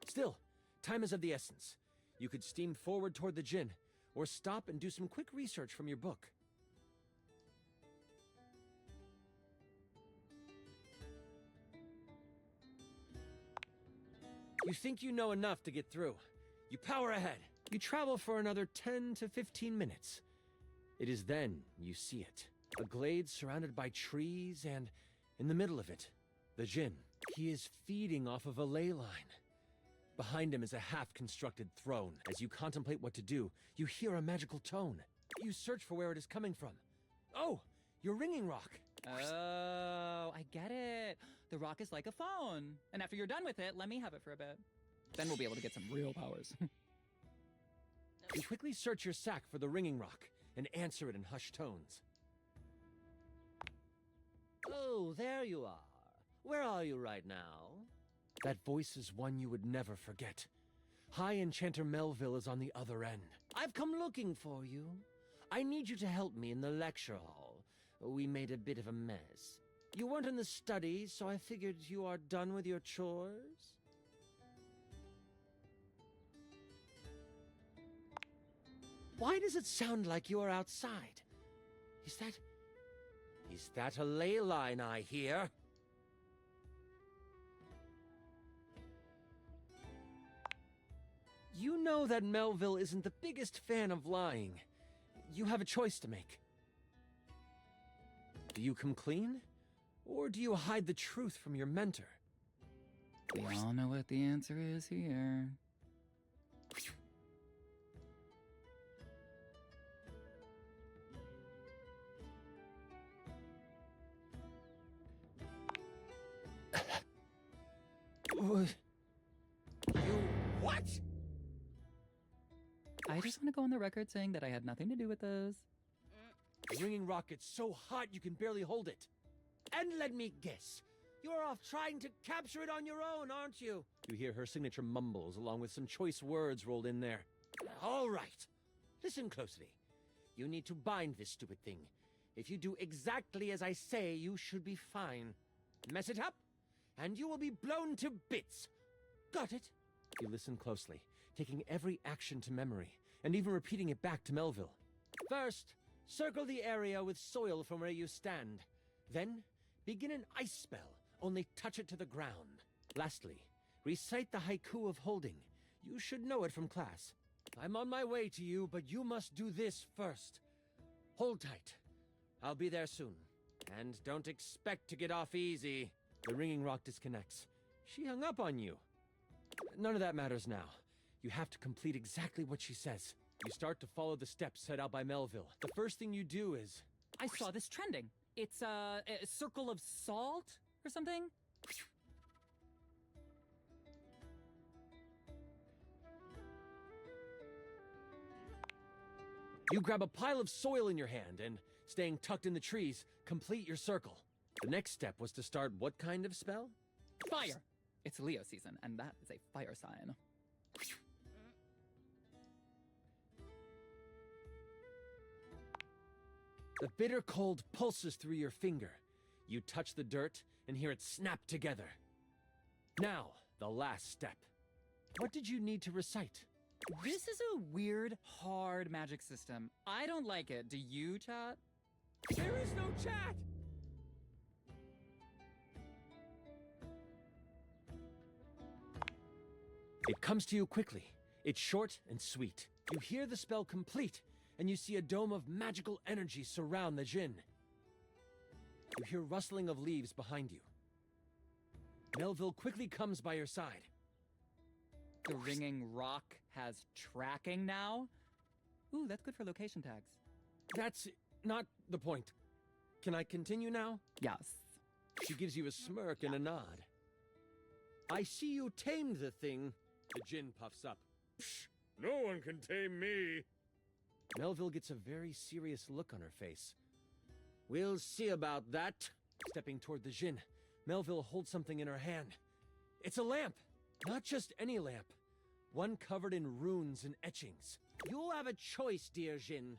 Still, time is of the essence. You could steam forward toward the Jinn, or stop and do some quick research from your book. You think you know enough to get through. You power ahead. You travel for another 10 to 15 minutes. It is then you see it. A glade surrounded by trees and, in the middle of it, the Jinn. He is feeding off of a ley line. Behind him is a half-constructed throne. As you contemplate what to do, you hear a magical tone. You search for where it is coming from. Oh, your ringing rock. Oh, I get it. The rock is like a phone. And after you're done with it, let me have it for a bit. Then we'll be able to get some real powers. You quickly search your sack for the ringing rock and answer it in hushed tones. Oh, there you are. Where are you right now? That voice is one you would never forget. High Enchanter Melville is on the other end. I've come looking for you. I need you to help me in the lecture hall. We made a bit of a mess. You weren't in the study, so I figured you are done with your chores. Why does it sound like you are outside? Is that a ley line I hear? You know that Melville isn't the biggest fan of lying. You have a choice to make. Do you come clean? Or do you hide the truth from your mentor? We all know what the answer is here. You what? I just want to go on the record saying that I had nothing to do with this. The ringing rocket's so hot you can barely hold it. And let me guess, you're off trying to capture it on your own, aren't you? You hear her signature mumbles along with some choice words rolled in there. All right. Listen closely. You need to bind this stupid thing. If you do exactly as I say, you should be fine. Mess it up, and you will be blown to bits. Got it? You listen closely, taking every action to memory, and even repeating it back to Melville. First, circle the area with soil from where you stand. Then, begin an ice spell, only touch it to the ground. Lastly, recite the haiku of holding. You should know it from class. I'm on my way to you, but you must do this first. Hold tight. I'll be there soon. And don't expect to get off easy. The ringing rock disconnects. She hung up on you. None of that matters now. You have to complete exactly what she says. You start to follow the steps set out by Melville. The first thing you do is... I saw this trending. It's a circle of salt or something? You grab a pile of soil in your hand and, staying tucked in the trees, complete your circle. The next step was to start what kind of spell? Fire! It's Leo season, and that is a fire sign. The bitter cold pulses through your finger. You touch the dirt and hear it snap together. Now, the last step. What did you need to recite? This is a weird, hard magic system. I don't like it. Do you, chat? There is no chat! It comes to you quickly. It's short and sweet. You hear the spell complete, and you see a dome of magical energy surround the djinn. You hear rustling of leaves behind you. Melville quickly comes by your side. The ringing rock has tracking now? Ooh, that's good for location tags. That's not the point. Can I continue now? Yes. She gives you a smirk and a nod. I see you tamed the thing. The djinn puffs up. Psh, no one can tame me. Melville gets a very serious look on her face. We'll see about that. Stepping toward the djinn, Melville holds something in her hand. It's a lamp. Not just any lamp. One covered in runes and etchings. You'll have a choice, dear djinn.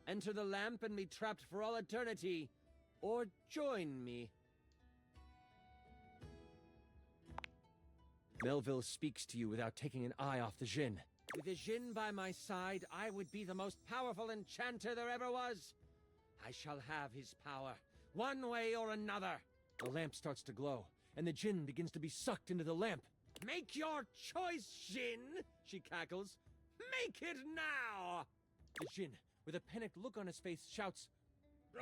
Enter the lamp and be trapped for all eternity. Or join me. Melville speaks to you without taking an eye off the djinn. With the djinn by my side, I would be the most powerful enchanter there ever was. I shall have his power, one way or another. The lamp starts to glow, and the djinn begins to be sucked into the lamp. Make your choice, djinn, she cackles. Make it now! The djinn, with a panicked look on his face, shouts,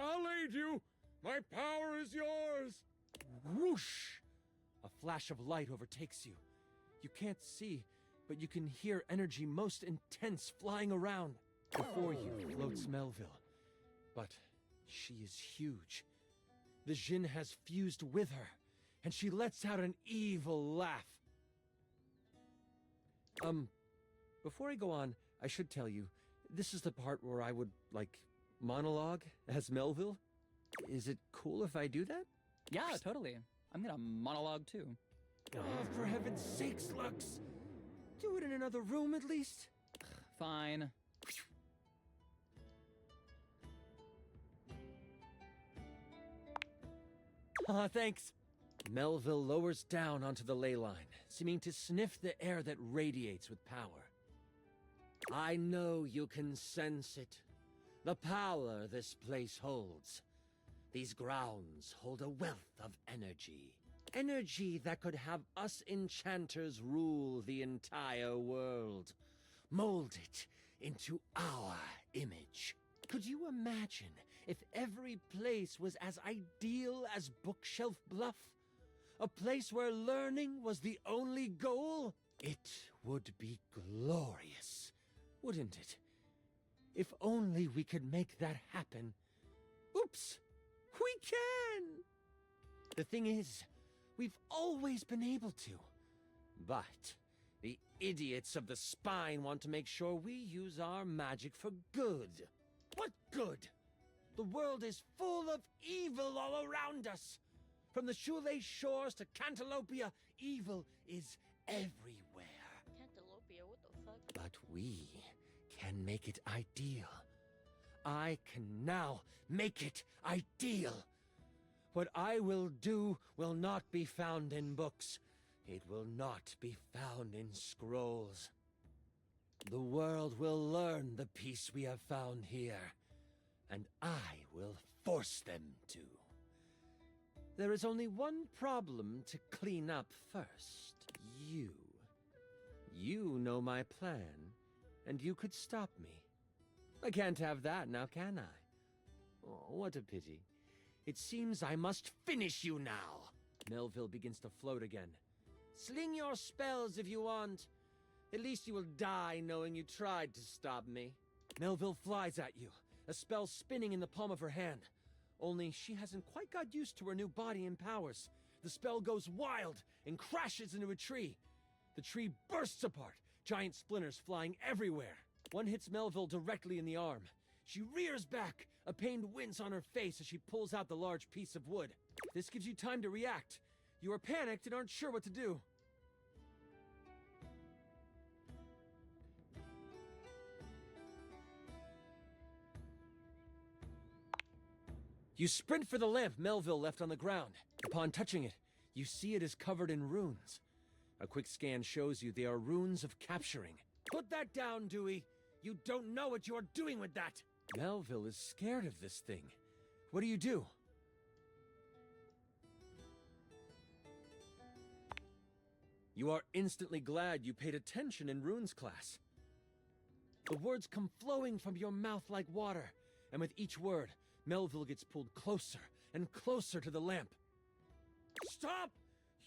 I'll aid you! My power is yours! Whoosh! A flash of light overtakes you. You can't see, but you can hear energy most intense flying around. Before you floats Melville. But she is huge. The djinn has fused with her, and she lets out an evil laugh. Before I go on, I should tell you, this is the part where I would, monologue as Melville. Is it cool if I do that? Yeah, totally. I'm gonna monologue too. Oh, for heaven's sakes, Lux! Do it in another room at least. Fine. Thanks. Melville lowers down onto the ley line, seeming to sniff the air that radiates with power. I know you can sense it. The power this place holds. These grounds hold a wealth of energy. Energy that could have us enchanters rule the entire world. Mold it into our image. Could you imagine if every place was as ideal as Bookshelf Bluff? A place where learning was the only goal? It would be glorious, wouldn't it? If only we could make that happen. Oops! We can! The thing is, we've always been able to. But the idiots of the Spine want to make sure we use our magic for good. What good? The world is full of evil all around us. From the Shoelace Shores to Cantalopia, evil is everywhere. Cantalopia, what the fuck? But we can make it ideal. I can now make it ideal. What I will do will not be found in books. It will not be found in scrolls. The world will learn the peace we have found here, and I will force them to. There is only one problem to clean up first. You. You know my plan, and you could stop me. I can't have that now, can I? Oh, what a pity. It seems I must finish you now. Melville begins to float again. Sling your spells if you want. At least you will die knowing you tried to stop me. Melville flies at you, a spell spinning in the palm of her hand. Only she hasn't quite got used to her new body and powers. The spell goes wild and crashes into a tree. The tree bursts apart, giant splinters flying everywhere. One hits Melville directly in the arm. She rears back, a pained wince on her face as she pulls out the large piece of wood. This gives you time to react. You are panicked and aren't sure what to do. You sprint for the lamp Melville left on the ground. Upon touching it, you see it is covered in runes. A quick scan shows you they are runes of capturing. Put that down, Dewey! You don't know what you're doing with that! Melville is scared of this thing. What do you do? You are instantly glad you paid attention in runes class. The words come flowing from your mouth like water, and with each word, Melville gets pulled closer and closer to the lamp. Stop!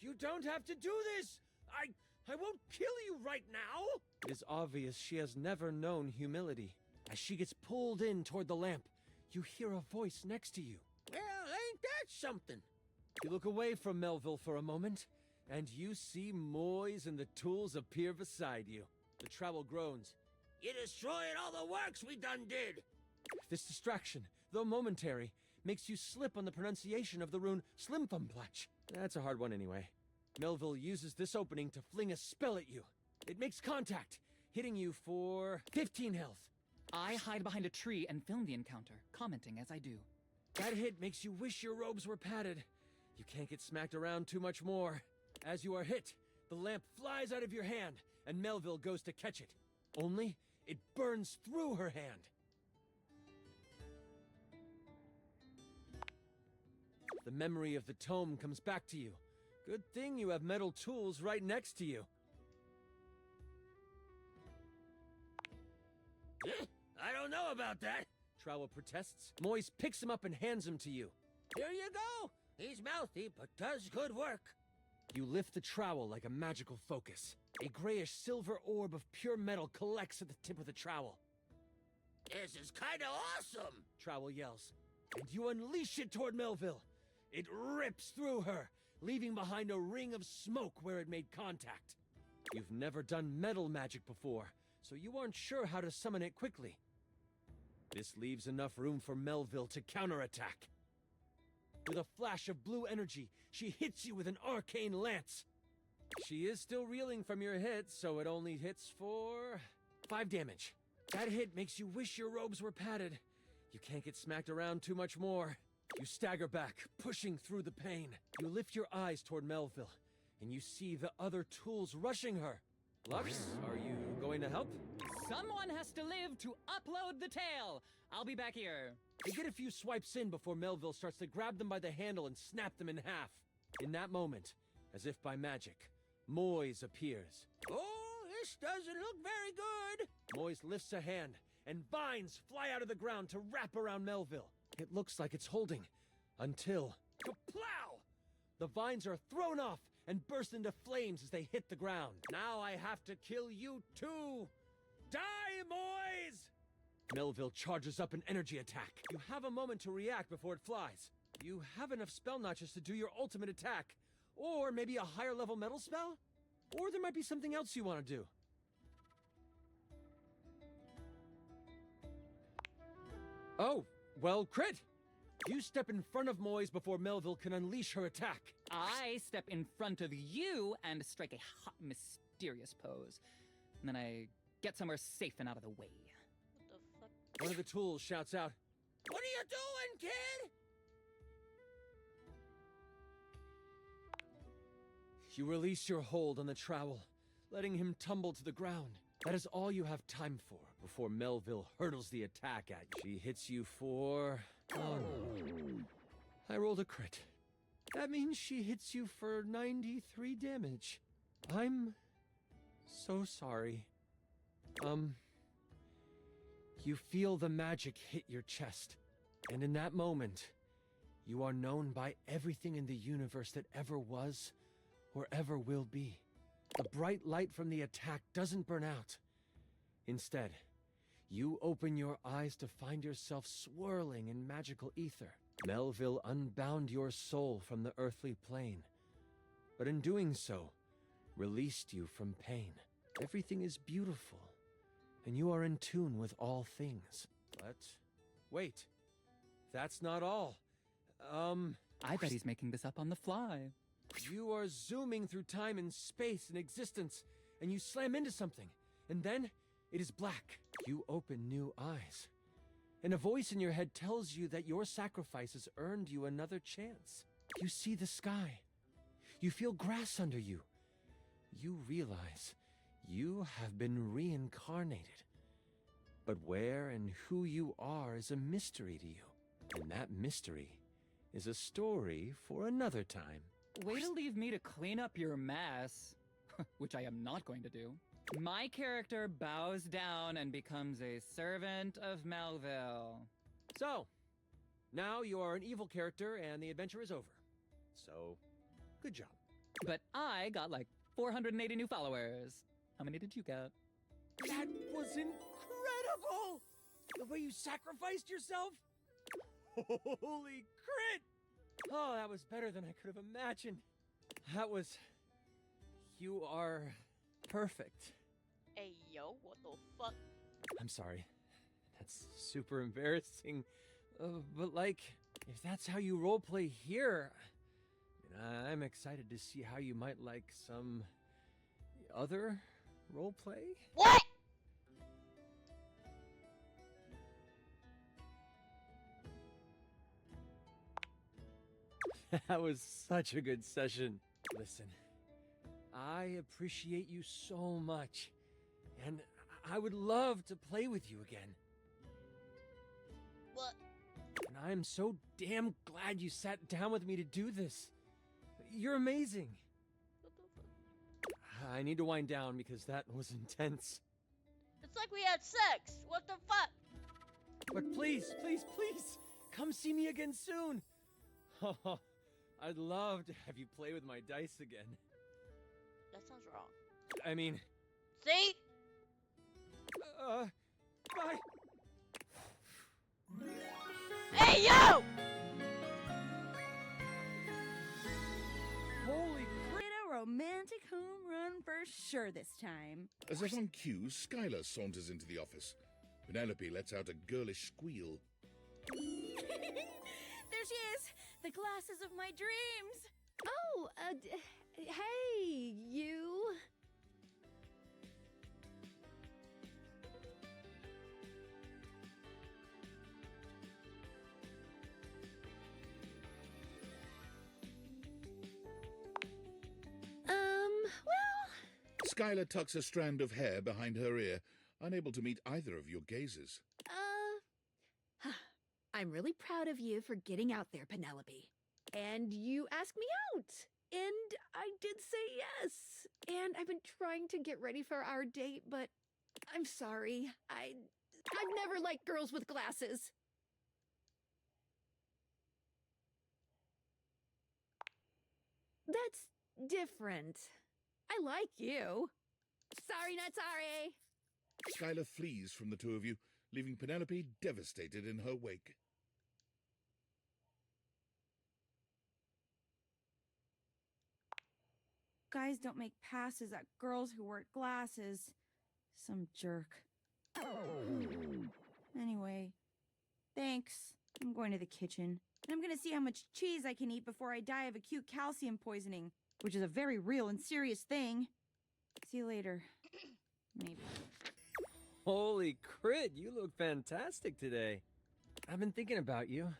You don't have to do this! I won't kill you right now! It is obvious she has never known humility. As she gets pulled in toward the lamp, you hear a voice next to you. Well, ain't that something? You look away from Melville for a moment, and you see Moise and the tools appear beside you. The trowel groans. You destroyed all the works we done did! This distraction, though momentary, makes you slip on the pronunciation of the rune Slimfumplach. That's a hard one anyway. Melville uses this opening to fling a spell at you. It makes contact, hitting you for 15 health. I hide behind a tree and film the encounter, commenting as I do. That hit makes you wish your robes were padded. You can't get smacked around too much more. As you are hit, the lamp flies out of your hand, and Melville goes to catch it. Only, it burns through her hand. The memory of the tome comes back to you. Good thing you have metal tools right next to you. I don't know about that, Trowel protests. Moise picks him up and hands him to you. Here you go. He's mouthy, but does good work. You lift the trowel like a magical focus. A grayish silver orb of pure metal collects at the tip of the trowel. This is kinda awesome, Trowel yells. And you unleash it toward Melville. It rips through her, leaving behind a ring of smoke where it made contact. You've never done metal magic before, so you aren't sure how to summon it quickly. This leaves enough room for Melville to counterattack. With a flash of blue energy, she hits you with an arcane lance. She is still reeling from your hit, so it only hits for 5 damage. That hit makes you wish your robes were padded. You can't get smacked around too much more. You stagger back, pushing through the pain. You lift your eyes toward Melville, and you see the other tools rushing her. Lux, are you going to help? Someone has to live to upload the tale. I'll be back here. They get a few swipes in before Melville starts to grab them by the handle and snap them in half. In that moment, as if by magic, Moise appears. Oh, this doesn't look very good. Moise lifts a hand, and vines fly out of the ground to wrap around Melville. It looks like it's holding, until... Kaplow! The vines are thrown off and burst into flames as they hit the ground. Now I have to kill you too! Die, Moise! Melville charges up an energy attack. You have a moment to react before it flies. You have enough spell notches to do your ultimate attack. Or maybe a higher level metal spell? Or there might be something else you want to do. Oh, well, crit! You step in front of Moise before Melville can unleash her attack. I step in front of you and strike a hot, mysterious pose. And then I get somewhere safe and out of the way. What the fuck? One of the tools shouts out, "What are you doing, kid?" You release your hold on the trowel, letting him tumble to the ground. That is all you have time for before Melville hurdles the attack at you. She hits you for... Oh no. I rolled a crit. That means she hits you for 93 damage. I'm so sorry. You feel the magic hit your chest. And in that moment, you are known by everything in the universe that ever was or ever will be. The bright light from the attack doesn't burn out. Instead, you open your eyes to find yourself swirling in magical ether. Melville unbound your soul from the earthly plane, but in doing so, released you from pain. Everything is beautiful, and you are in tune with all things. But, wait, that's not all. I bet he's making this up on the fly. You are zooming through time and space and existence, and you slam into something, and then it is black. You open new eyes, and a voice in your head tells you that your sacrifice has earned you another chance. You see the sky. You feel grass under you. You realize you have been reincarnated. But where and who you are is a mystery to you, and that mystery is a story for another time. Way to leave me to clean up your mess, which I am not going to do. My character bows down and becomes a servant of Melville. So, now you are an evil character and the adventure is over. So, good job. But I got like 480 new followers. How many did you get? That was incredible! The way you sacrificed yourself? Holy crit! Oh, that was better than I could have imagined. That was... You are perfect. Hey, yo, what the fuck? I'm sorry. That's super embarrassing. But like, if that's how you roleplay here, I'm excited to see how you might like some other roleplay. What? That was such a good session. Listen, I appreciate you so much, and I would love to play with you again. What? And I am so damn glad you sat down with me to do this. You're amazing. What the fuck? I need to wind down because that was intense. It's like we had sex. What the fuck? But please, please, please, come see me again soon. I'd love to have you play with my dice again. That sounds wrong. I mean... See? Bye! Hey, yo! Holy crap! Did a romantic home run for sure this time. As if on cue, Skylar saunters into the office. Penelope lets out a girlish squeal. There she is! The glasses of my dreams! Oh, hey, you. Well... Skylar tucks a strand of hair behind her ear. unable to meet either of your gazes. I'm really proud of you for getting out there, Penelope. And you asked me out. And I did say yes. And I've been trying to get ready for our date, but I'm sorry. I've never liked girls with glasses. That's different. I like you. Sorry, not sorry. Skylar flees from the two of you, leaving Penelope devastated in her wake. Guys don't make passes at girls who wear glasses. Some jerk. Anyway, thanks. I'm going to the kitchen. And I'm gonna see how much cheese I can eat before I die of acute calcium poisoning, which is a very real and serious thing. See you later. Maybe. Holy crit, you look fantastic today. I've been thinking about you.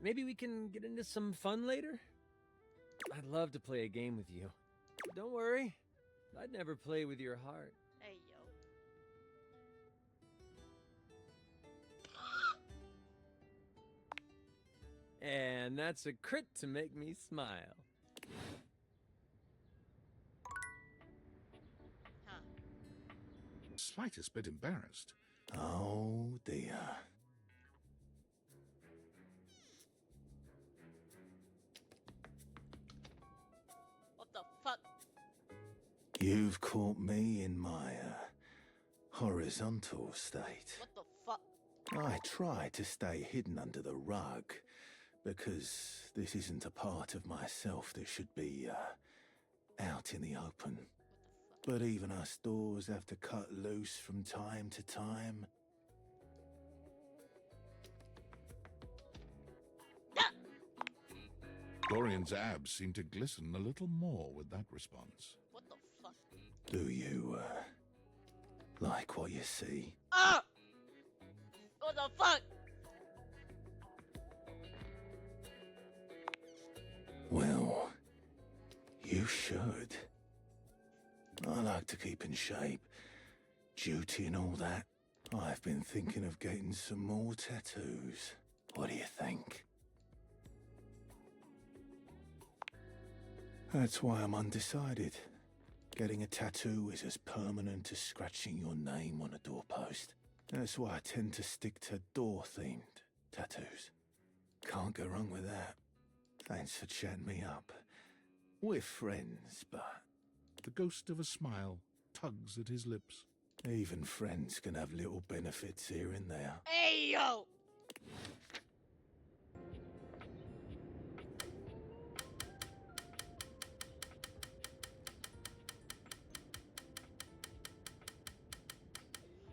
Maybe we can get into some fun later? I'd love to play a game with you. Don't worry, I'd never play with your heart. Hey, yo. And that's a crit to make me smile. Slightest bit embarrassed. Oh dear. What the fuck? You've caught me in my horizontal state. What the fuck? I try to stay hidden under the rug because this isn't a part of myself that should be out in the open. But even us doors have to cut loose from time to time. Dorian's abs seem to glisten a little more with that response. What the fuck? Do you like what you see? Ah! What the fuck? Well, you should. I like to keep in shape. Duty and all that. I've been thinking of getting some more tattoos. What do you think? That's why I'm undecided. Getting a tattoo is as permanent as scratching your name on a doorpost. That's why I tend to stick to door-themed tattoos. Can't go wrong with that. Thanks for chatting me up. We're friends, but... The ghost of a smile tugs at his lips. Even friends can have little benefits here and there. Hey, yo!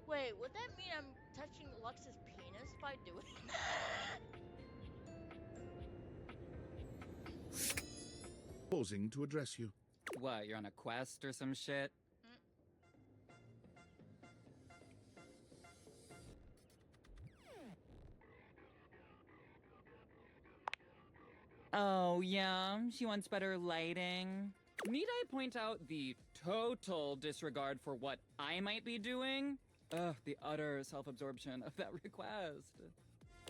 Wait, would that mean I'm touching Lux's penis by doing that? Pausing to address you. What, you're on a quest or some shit? Oh, yeah, she wants better lighting. Need I point out the total disregard for what I might be doing? Ugh, the utter self-absorption of that request.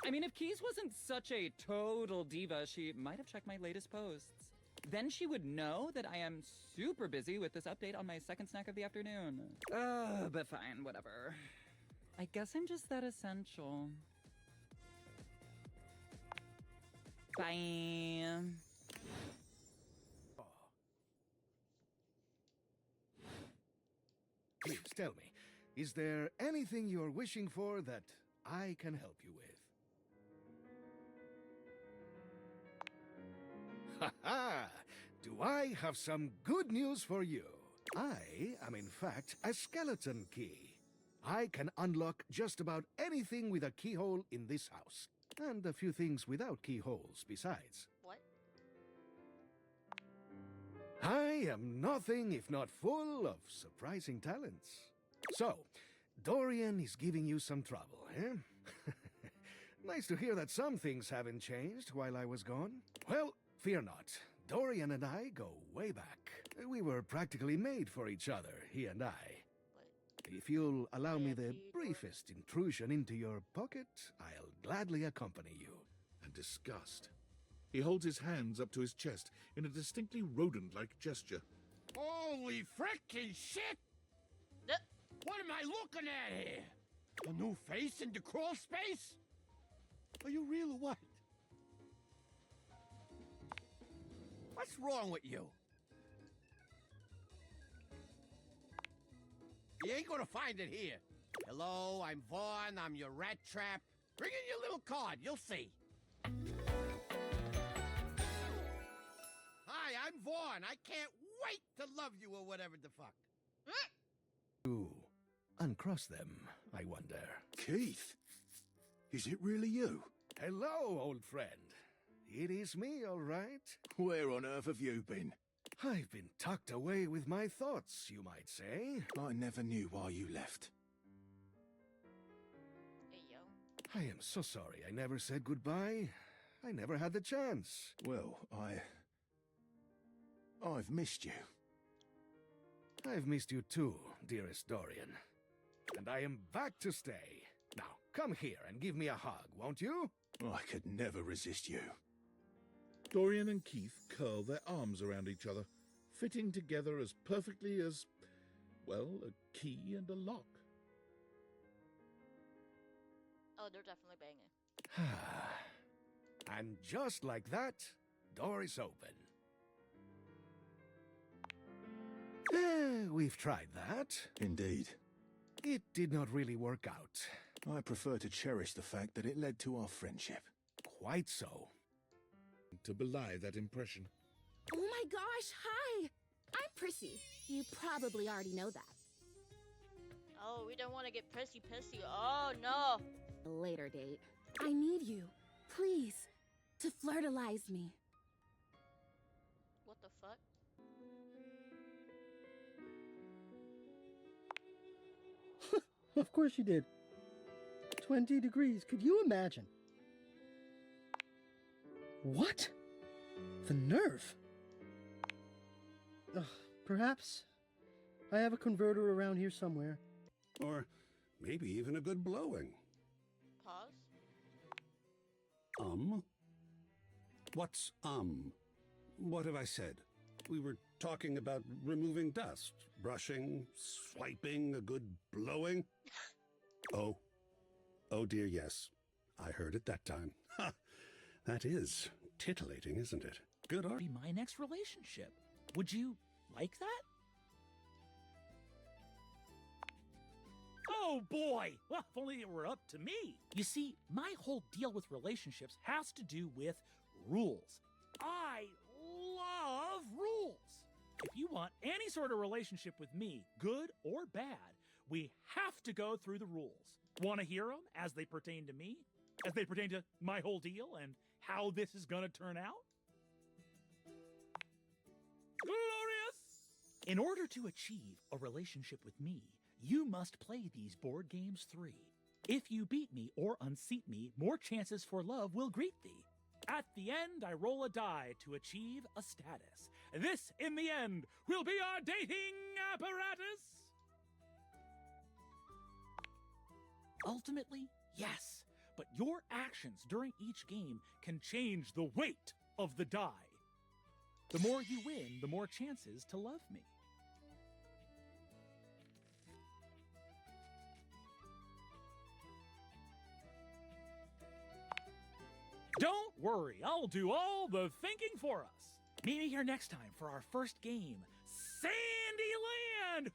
I mean, if Keys wasn't such a total diva, she might have checked my latest posts. Then she would know that I am super busy with this update on my second snack of the afternoon. But fine, whatever. I guess I'm just that essential. Bye. Please tell me, is there anything you're wishing for that I can help you with? Ha ha! Do I have some good news for you? I am in fact a skeleton key. I can unlock just about anything with a keyhole in this house. And a few things without keyholes besides. What? I am nothing if not full of surprising talents. So, Dorian is giving you some trouble, eh? Nice to hear that some things haven't changed while I was gone. Well, fear not. Dorian and I go way back. We were practically made for each other, he and I. If you'll allow me the briefest intrusion into your pocket, I'll gladly accompany you. And disgust. He holds his hands up to his chest in a distinctly rodent-like gesture. Holy frickin' shit! What am I looking at here? A new face in the crawl space? Are you real or what? What's wrong with you? You ain't gonna find it here. Hello, I'm Vaughn, I'm your rat trap. Bring in your little card, you'll see. Hi, I'm Vaughn. I can't wait to love you or whatever the fuck. To uncross them, I wonder. Keith, is it really you? Hello, old friend. It is me, all right. Where on earth have you been? I've been tucked away with my thoughts, you might say. I never knew why you left. Hey, yo. I am so sorry I never said goodbye. I never had the chance. Well, I've missed you. I've missed you too, dearest Dorian. And I am back to stay. Now, come here and give me a hug, won't you? I could never resist you. Dorian and Keith curl their arms around each other, fitting together as perfectly as, well, a key and a lock. Oh, they're definitely banging. And just like that, door is open. We've tried that. Indeed. It did not really work out. I prefer to cherish the fact that it led to our friendship. Quite so. To belie that impression. Oh my gosh, hi! I'm Prissy. You probably already know that. Oh, we don't want to get prissy. Oh, no. A later date. I need you, please, to flirtalize me. What the fuck? Of course you did. 20 degrees, could you imagine? What? The nerve! Perhaps I have a converter around here somewhere. Or maybe even a good blowing. Pause. What's What have I said? We were talking about removing dust, brushing, swiping, a good blowing. Oh dear, yes. I heard it that time. Ha! That is titillating, isn't it? Good art. Be my next relationship. Would you like that? Oh boy! Well, if only it were up to me. You see, my whole deal with relationships has to do with rules. I love rules. If you want any sort of relationship with me, good or bad, we have to go through the rules. Want to hear them as they pertain to me? As they pertain to my whole deal and how this is gonna turn out? Glorious! In order to achieve a relationship with me, you must play these board games 3. If you beat me or unseat me, more chances for love will greet thee. At the end, I roll a die to achieve a status. This, in the end, will be our dating apparatus. Ultimately, yes, but your actions during each game can change the weight of the die. The more you win, the more chances to love me. Don't worry, I'll do all the thinking for us. Meet me here next time for our first game, Sandyland!